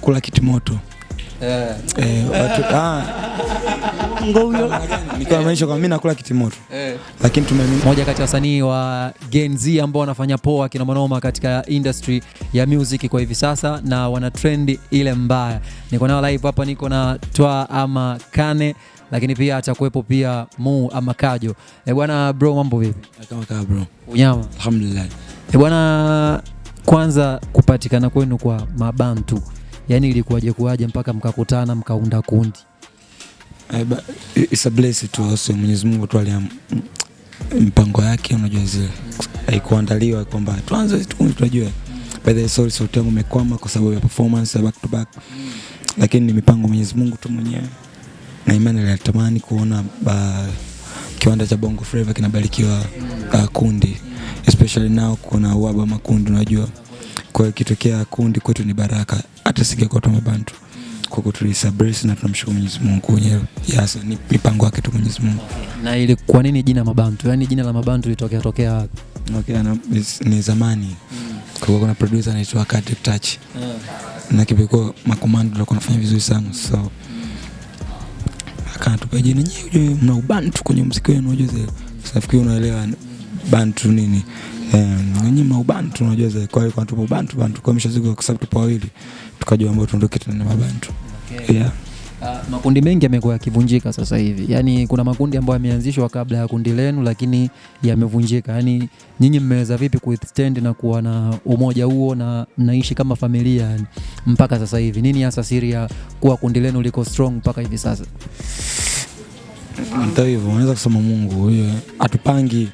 kula kitimoto. Watu ngoyo niko maisha kwa mimi nakula kitimoto. Lakini moja kati ya wasanii wa Gen Z ambao wanafanya poa kina manoma katika industry ya music kwa hivi sasa na wana trend ile mbaya. Niko nao live hapa, niko na Twa ama Kane, lakini pia atakuwepo pia Mu ama Kajo. Bwana bro, mambo vipi? Kama bro. Unyama? Alhamdulillah. Bwana, kwanza kupatikana kwenu kwa Mabantu, yani ilikuwaje mpaka mkakutana mkaunda kundi? It's a blessing to us. Mwenyezi Mungu tu aliam mpango yake, unajua zile haikuandaliwa kwamba tuanze tunajua. By the sorry sauti yangu imekwama kwa sababu ya performance back to back. Lakini ni mipango Mwenyezi Mungu tu mwenyewe. Na imani nilitamani kuona kiwanda cha Bongo Flava kinabarikiwa kundi, especially now kuna uhaba makundi, unajua. Kwa hiyo kitokea kundi kwetu ni baraka, hata singekuwa tu Mabantu. Kwa kutulisabrace na tunamshukuru Mwenyezi Mungu mwenyewe. Yes, ni mipango yake tu Mwenyezi Mungu. Na ile kwa nini jina Mabantu? Yaani jina la Mabantu litokea wapi? Okay, ni zamani. Kwa kuna producer anaitwa Katic Touch. Na kipeko makomando ndio kunafanya vizuri sana. So akatupa jina nyinyi mna ubantu kwenye muziki wenu, unajua zile. Safikiri unaelewa bantu nini? Nyinyi mna ubantu, unajua zile. Kwa hiyo tupo bantu kwa mshaziko kwa sababu tupo wawili. Tukajua ambao tuondoke tena Mabantu. Okay. Yeah. Makundi mengi yamekuwa yakivunjika sasa hivi. Yaani kuna makundi ambayo yameanzishwa kabla ya kundi lenu lakini yamevunjika. Yaani nyinyi mmeweza vipi kuwithstand na kuwa na umoja huo na mnaishi kama familia yani mpaka sasa hivi? Nini hasa siri ya kuwa kundi lenu liko strong mpaka hivi sasa? Ndio hivyo, unaweza kusema Mungu huyo atupangi.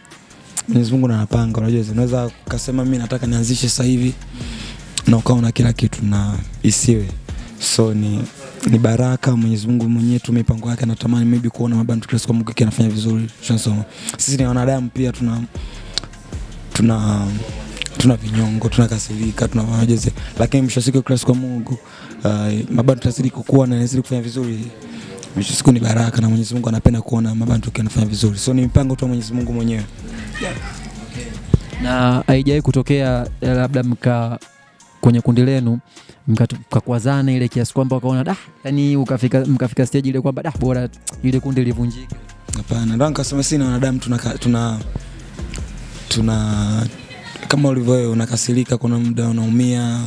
Mwenyezi Mungu anapanga, unajua. Unaweza kusema mimi nataka nianzishe sasa hivi na ukaona kila kitu na isiwe. So ni baraka Mwenyezi Mungu mwenyewe tu mipango yake. Natamani maybe kuona Mabantu Classic kwa Mungu anafanya vizuri. Tunasoma sisi ni wanadamu pia, tuna vinyongo, tunakasirika, tunawajeze, lakini mwisho siku Classic kwa Mungu Mabantu Classic kukua na inazidi kufanya vizuri. Mwisho siku ni baraka na Mwenyezi Mungu anapenda kuona Mabantu anafanya vizuri. So ni mipango tu Mwenyezi Mungu mwenyewe. Na haijawahi kutokea labda kwenye kundi lenu mkakwazana ile kiasi kwamba ukaona yani mkafika stage ile kwamba bora ile kundi livunjike? Hapana, ndio nikasema sisi na wanadamu tuna kama ulivyo unakasirika, kuna muda unaumia,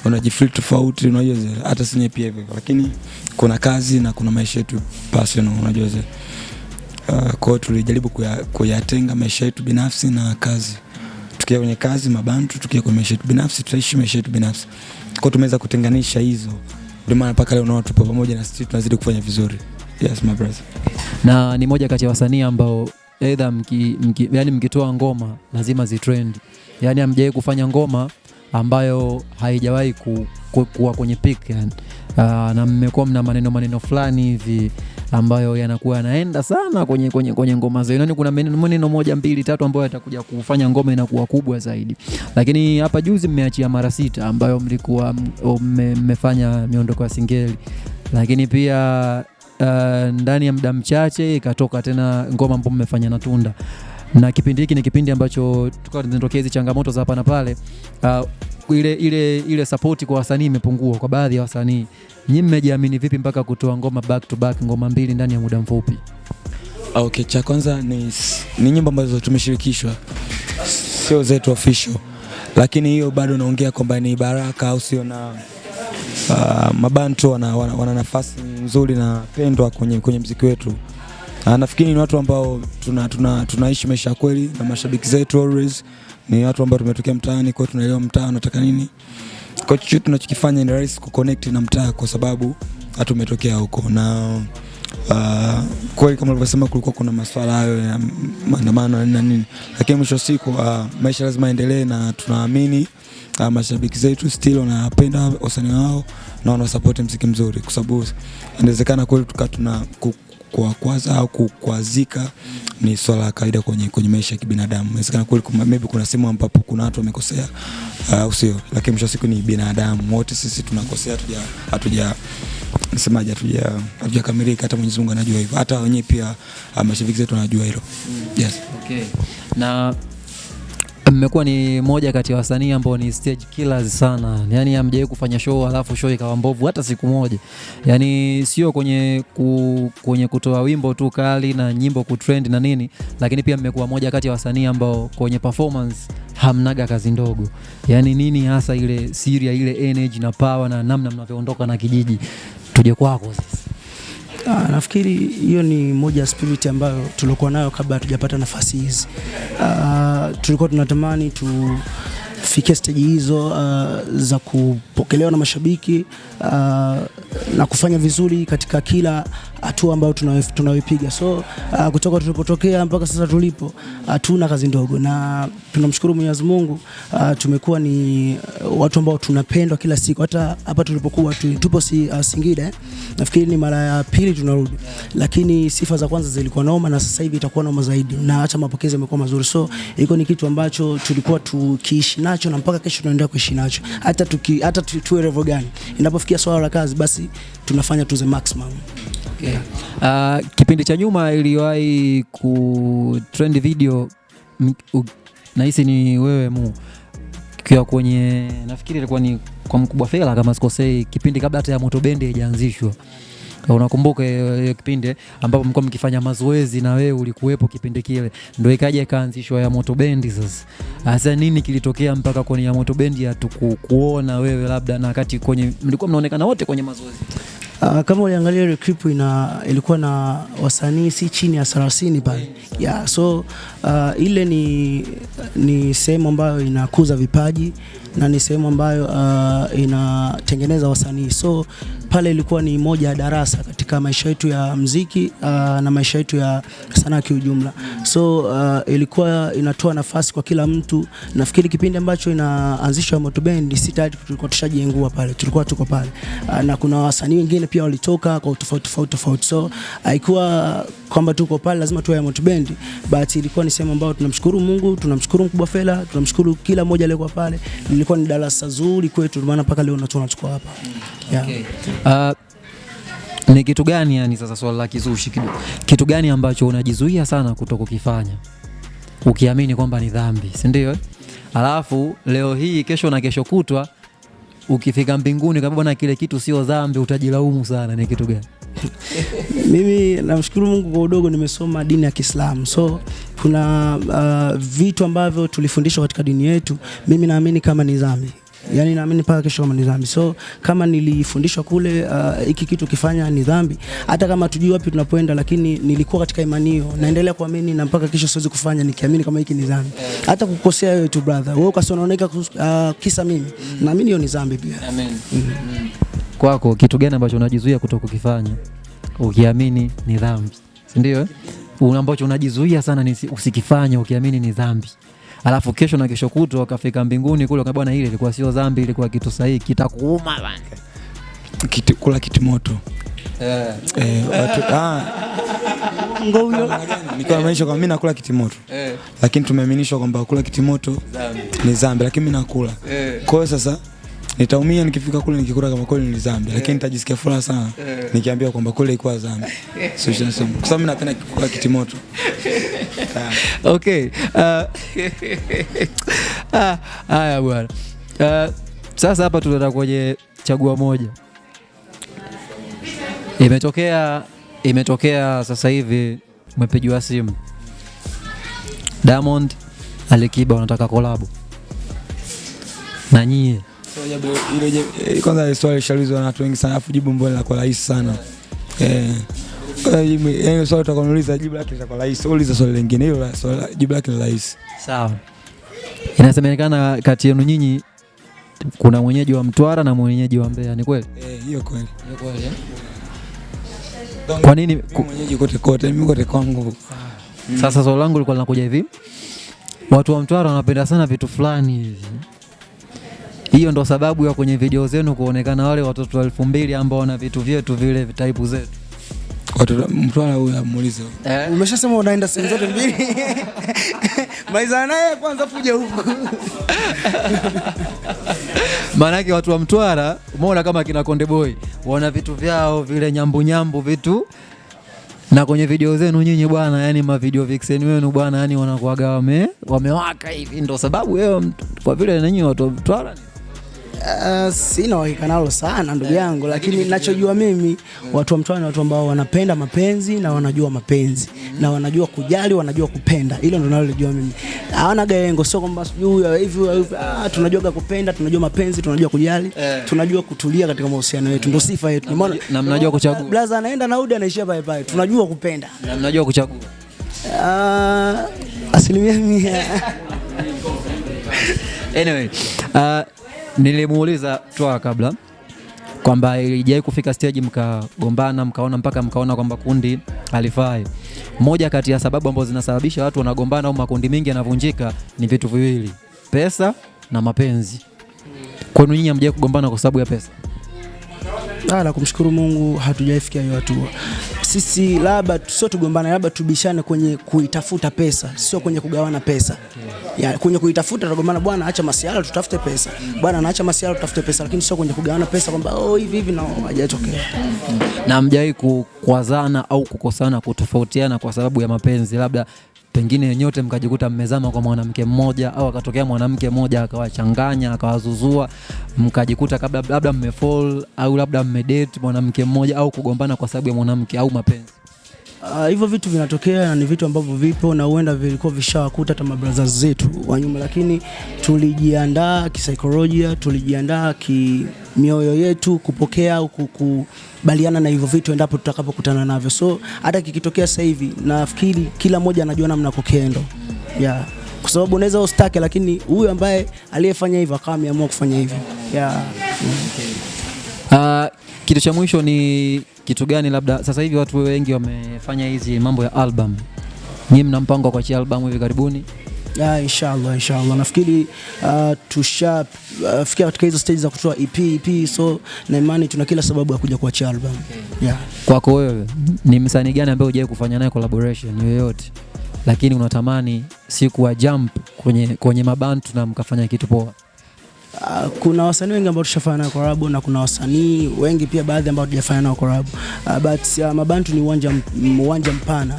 unajifeel tofauti, unajua. Hata sisi pia hivyo, lakini kuna kazi na kuna maisha yetu personal, unajua. Kwa hiyo tulijaribu kuyatenga maisha yetu binafsi na kazi. Tukiwa kwenye kazi Mabantu, tukiwa kwenye maisha yetu binafsi tutaishi maisha yetu binafsi. Kwa hiyo tumeweza kutenganisha hizo. Ndio maana mpaka leo unaona tupo pamoja na sisi tunazidi kufanya vizuri. Yes my brother. Na ni moja kati ya wasanii ambao either yani mkitoa ngoma lazima zitrend. Yani hamjawahi kufanya ngoma ambayo haijawahi kuwa kwenye peak yani. Na mmekuwa mna maneno fulani hivi ambayo yanakuwa yanaenda sana kwenye ngoma zao. Yaani kuna maneno moja mbili tatu ambayo yatakuja kufanya ngoma inakuwa kubwa zaidi. Lakini hapa juzi mmeachia mara 6 ambayo mlikuwa mmefanya miondoko ya singeli. Lakini pia ndani ya muda mchache ikatoka tena ngoma ambayo mmefanya na Tunda. Na kipindi hiki ni kipindi ambacho tukao zinatokea hizo changamoto za hapa na pale. Ile support kwa wasanii imepungua kwa baadhi ya wasanii. Nyinyi mmejiamini vipi mpaka kutoa ngoma back to back, ngoma 2 ndani ya muda mfupi? Okay, cha kwanza ni nyimbo ambazo tumeshirikishwa, sio zetu official. Lakini hiyo bado naongea kwamba ni baraka au sio, na Mabantu wana nafasi nzuri na pendwa kwenye muziki wetu. Nafikiri ni watu ambao tunaishi maisha kweli na mashabiki zetu always ni watu ambao tumetokea mtaani, kwa tunaelewa mtaa unataka nini. Kwa hiyo tunachokifanya ni rahisi kuconnect na mtaa kwa sababu hata umetokea huko. Na kweli kama ulivyosema kulikuwa kuna masuala hayo ya maandamano na nini, lakini mwisho siku maisha lazima endelee, na tunaamini mashabiki zetu still wanapenda wasanii wao na wana support muziki mzuri, kwa sababu inawezekana kweli tukatuna kwa kwanza au kukwazika ni swala la kawaida kwenye maisha ya kibinadamu. Inawezekana kweli maybe kuna sehemu ambapo kuna watu wamekosea au sio, lakini mwisho siku ni binadamu wote sisi tunakosea, hatujakamilika. Hata Mwenyezi Mungu anajua hivyo, hata wenyewe pia mashabiki zetu wanajua hilo. Yes. Okay. Na mmekuwa ni moja kati ya wasanii ambao ni stage killers sana. Yaani hamjawahi kufanya show alafu show ikawa mbovu hata siku moja. Yaani sio kwenye kutoa wimbo tu kali na nyimbo kutrend na nini, lakini pia mmekuwa moja kati ya wasanii ambao kwenye performance hamnaga kazi ndogo. Yaani nini hasa ile siri ya ile energy na power na namna mnavyoondoka na kijiji? Tuje kwako sasa. Nafikiri hiyo ni moja ya spirit ambayo tulikuwa nayo kabla hatujapata nafasi hizi. Tulikuwa tunatamani tufikie stage hizo za kupokelewa na mashabiki na kufanya vizuri katika kila hatua ambayo tunayoipiga. So kutoka tulipotokea mpaka sasa tulipo, hatuna kazi ndogo na tunamshukuru Mwenyezi Mungu. Tumekuwa ni watu ambao tunapendwa kila siku. Hata hapa tulipokuwa tupo Singida, nafikiri ni mara ya pili tunarudi, lakini sifa za kwanza zilikuwa noma na sasa hivi itakuwa noma zaidi na hata mapokezi yamekuwa mazuri. So iko ni kitu ambacho tulikuwa tukiishi nacho na mpaka kesho tunaendelea kuishi nacho. Hata tuwe level gani, inapofikia swala la kazi basi tunafanya to the maximum. Okay. Kipindi cha nyuma iliwahi ku trend video, nahisi ni wewe kwa kwenye, nafikiri ilikuwa ni kwa Mkubwa Fela kama sikosei, kipindi kabla hata ya Moto Bendi haijaanzishwa. Unakumbuka hiyo kipindi ambapo mlikuwa mkifanya mazoezi na wewe ulikuwepo kipindi kile, ndio ikaja ikaanzishwa ya Moto Bendi. Sasa nini kilitokea mpaka kwenye ya Moto Bendi hatukuona wewe, labda na wakati kwenye mlikuwa mnaonekana wote kwenye mazoezi? Kama uliangalia ile clip ilikuwa na wasanii si chini ya 30 pale. Yeah, so ile ni sehemu ambayo inakuza vipaji na ni sehemu ambayo inatengeneza wasanii. So pale ilikuwa ni moja ya darasa katika maisha yetu ya muziki na maisha yetu ya sanaa kwa ujumla. So ilikuwa inatoa nafasi kwa kila mtu. Nafikiri kipindi ambacho inaanzishwa Moto Bendi si tayari tulikuwa tushajengua pale. Tulikuwa tuko pale. Na kuna wasanii wengine pia walitoka kwa tofauti. So haikuwa kwamba tuko pale lazima tuwe Moto Bendi, but ilikuwa ni sehemu ambayo tunamshukuru Mungu, tunamshukuru Mkubwa Fela, tunamshukuru kila mmoja aliyekuwa pale. Ilikuwa ni darasa zuri kwetu, maana mpaka leo tunachukua hapa. Yeah. Okay. Ni kitu gani yani, sasa swala la kizushi kidogo, kitu gani ambacho unajizuia sana kutokukifanya ukiamini kwamba ni dhambi, si ndio? Alafu leo hii, kesho na kesho kutwa ukifika mbinguni kama bwana kile kitu sio dhambi, utajilaumu sana, ni kitu gani? Mimi namshukuru Mungu kwa udogo nimesoma dini ya Kiislamu. So kuna vitu ambavyo tulifundishwa katika dini yetu, mimi naamini kama ni dhambi. Yaani naamini mpaka kesho kama ni dhambi. So kama nilifundishwa kule hiki kitu kifanya ni dhambi, hata kama tujui wapi tunapoenda, lakini nilikuwa katika imani hiyo, naendelea kuamini na mpaka kesho siwezi kufanya nikiamini kama hiki ni dhambi. Hata kukosea wewe tu brother, wewe ukasonaoneka kisa mimi, naamini hiyo ni dhambi pia. Amen. Kwako kitu gani ambacho unajizuia kutokukifanya ukiamini ni dhambi, si ndio? Ambacho unajizuia sana ni usikifanye ukiamini ni dhambi. Alafu kesho na kesho kutwa ukafika mbinguni kule bwana ile ilikuwa sio dhambi, ilikuwa kitu sahihi, kitakuuma bwana. Kula kitimoto. Ngoyo. Nilikuwa maanisha kwa mimi nakula kitimoto. Lakini tumeaminishwa kwamba kula kitimoto ni dhambi, lakini mimi nakula. Kwa hiyo sasa nitaumia nikifika kule nikikula kama kweli ni dhambi, lakini nitajisikia furaha sana nikiambiwa kwamba kule ilikuwa dhambi. Kwa sababu mimi napenda kula kitimoto. Okay. Haya bwana. Sasa hapa tunataka kwenye chagua moja. Imetokea sasa hivi umepigiwa simu, Diamond, Alikiba wanataka collab na nyie. Ile kwanza swali shaulizwa na watu wengi sana, afu jibu mbona la rahisi sana. Yaani swali utakuuliza jibu lake litakuwa rahisi. Uliza swali lingine, hilo swali jibu lake ni rahisi. Sawa. Inasemekana kati yenu nyinyi kuna mwenyeji wa Mtwara na mwenyeji wa Mbeya, ni kweli? Hiyo kweli. Hiyo kweli. Kwa nini mwenyeji kote mimi kote kwangu? Sasa swali langu lilikuwa linakuja hivi. Watu wa Mtwara wanapenda sana vitu fulani hivi. Hiyo ndo sababu ya kwenye video zenu kuonekana wale watoto 2000 ambao wana vitu vyetu vile type zetu. Watu Mtwara huyu amuulize. Umeshasema unaenda sehemu zote mbili. Maiza naye kwanza fuja huko. Maana yake watu wa Mtwara umeona kama kina Konde Boy wana vitu vyao vile nyambu vitu Na kwenye video zenu nyinyi bwana, yani ma video vixen wenu bwana, yani wanakuaga wamewaka hivi, ndio sababu wewe kwa vile nyinyi watu Mtwara ni sina uhakika nalo sana ndugu yangu, lakini ninachojua mimi watu wa Mtwara ni watu ambao wanapenda mapenzi na wanajua mapenzi na wanajua kujali, wanajua kupenda. Hilo ndio nalojua mimi. Hawana gaengo, sio kwamba sijui hivi. Tunajua kupenda, tunajua mapenzi, tunajua kujali, tunajua kutulia katika mahusiano yetu. Ndio sifa yetu. Na mnajua kuchagua. Blaza anaenda na Udi anaishia pale pale. Tunajua kupenda. Na mnajua kuchagua. Asilimia 100. Anyway, nilimuuliza Twa kabla kwamba ilijai kufika stage mkagombana, mkaona kwamba kundi halifai. Moja kati ya sababu ambazo zinasababisha watu wanagombana au makundi mengi yanavunjika ni vitu viwili: pesa na mapenzi. Kwani nyinyi hamjai kugombana kwa sababu ya pesa? Na kumshukuru Mungu hatujaifikia hiyo hatua. Sisi labda sio tugombana, labda tubishane kwenye kuitafuta pesa, sio kwenye kugawana pesa. Ya kwenye kuitafuta tugombana, bwana acha masiala tutafute pesa. Bwana anaacha masiala tutafute pesa, lakini sio kwenye kugawana pesa kwamba hivi na hajatokea. Na hamjai kukwazana au kukosana, kutofautiana kwa sababu ya mapenzi, labda pengine nyote mkajikuta mmezama kwa mwanamke mmoja au akatokea mwanamke mmoja akawachanganya akawazuzua, mkajikuta kabla labda mmefall au labda mmedate mwanamke mmoja, au kugombana kwa sababu ya mwanamke au mapenzi? Hivyo vitu vinatokea na ni vitu ambavyo vipo na huenda vilikuwa vishawakuta hata mabrothers zetu wa nyuma, lakini tulijiandaa kisaikolojia, tulijiandaa kimioyo yetu kupokea au kukubaliana na hivyo vitu endapo tutakapokutana navyo. So hata kikitokea sasa hivi nafikiri kila mmoja anajua namna kokendo. Kwa sababu unaweza ustake, lakini huyu ambaye aliyefanya hivyo akawa ameamua kufanya hivyo. Kitu cha mwisho ni kitu gani, labda sasa hivi watu wengi wamefanya hizi mambo ya album. Nyinyi mna mpango wa kuachia album hivi karibuni? Inshallah. Nafikiri tushafikia katika hizo stage za kutoa EP, so na imani tuna kila sababu ya kuja kuachia album. Kwako wewe ni msanii gani ambaye hujawahi kufanya naye collaboration yoyote, lakini unatamani siku wa jump kwenye mabantu na mkafanya kitu poa? Kuna wasanii wengi ambao tushafanya nao collab na kuna wasanii wengi pia baadhi ambao hatujafanya nao collab. But mabantu ni uwanja mpana.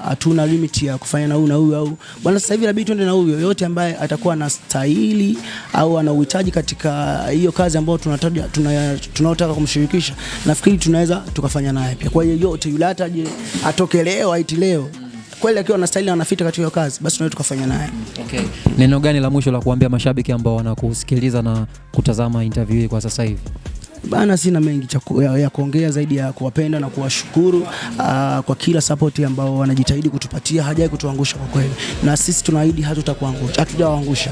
Hatuna limit ya kufanya na huyu au bwana sasa hivi inabidi tuende na huyu. Yote ambaye atakuwa na stahili au ana uhitaji katika hiyo kazi ambayo tunataka kumshirikisha, nafikiri tunaweza tukafanya naye pia. Kwa hiyo yote yule ataje atoke leo aiti leo kweli akiwa na style anafita katika hiyo kazi, basi tunaweza tukafanya naye. Okay. Neno gani la mwisho la kuambia mashabiki ambao wanakusikiliza na kutazama interview hii kwa sasa hivi? Bana, sina mengi ya kuongea zaidi ya kuwapenda na kuwashukuru kwa kila support ambao wanajitahidi kutupatia, hajai kutuangusha kwa kweli. Na sisi tunaahidi hatutakuangusha, hatujawaangusha.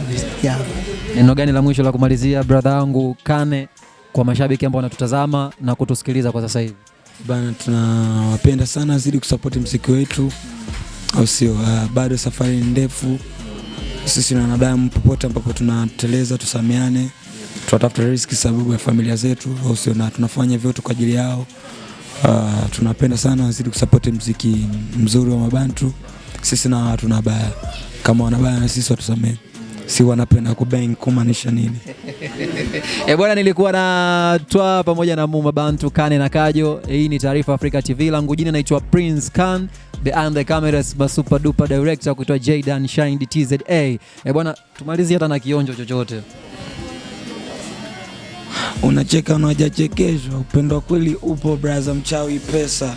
Neno gani la mwisho la kumalizia brother wangu Kane kwa mashabiki ambao wanatutazama na kutusikiliza kwa sasa hivi? Bana, tunawapenda sana, zidi kusupport muziki wetu. Au sio? Bado safari ndefu. Sisi na wanadamu popote ambapo tunateleza tusamiane, tunatafuta riziki sababu ya familia zetu, au sio? Na tunafanya vyote kwa ajili yao. Tunapenda sana, zidi kusupport muziki mzuri wa mabantu. Sisi na watu na baya kama wanabaya na sisi watusamee. Si wanapenda kubang kumaanisha nini? Bwana, nilikuwa na Twa pamoja na Mabantu Kane na Kajo. Hii ni Taarifa Africa TV. Langu jina naitwa Prince Khan. Behind the cameras super duper director kuitwa Jaydan Shine TZA. Bwana, tumalizie hata na kionjo chochote. Unacheka unajachekeshwa, upendo wa kweli upo brother, mchawi pesa.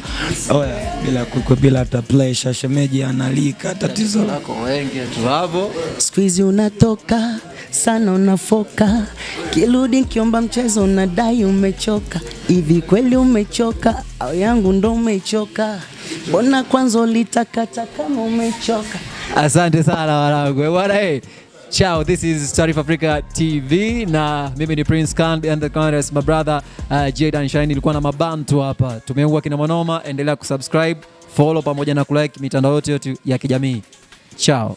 Bila hata pleasure, shemeji analika, tatizo lako wengi tu hapo. Squeeze unatoka sana unafoka, kirudi kiomba mchezo unadai umechoka. Hivi kweli umechoka au yangu ndo umechoka? Mbona kwanza ulitakata kama umechoka? Asante sana wanangu. Bwana ciao, this is Taarifa Africa TV na mimi ni Prince Khan, and the cameras my brother Jaydan Shine. Nilikuwa na mabantu hapa, tumeungwa kina manoma. Endelea kusubscribe, follow pamoja na kulike mitandao yote ya kijamii. Ciao.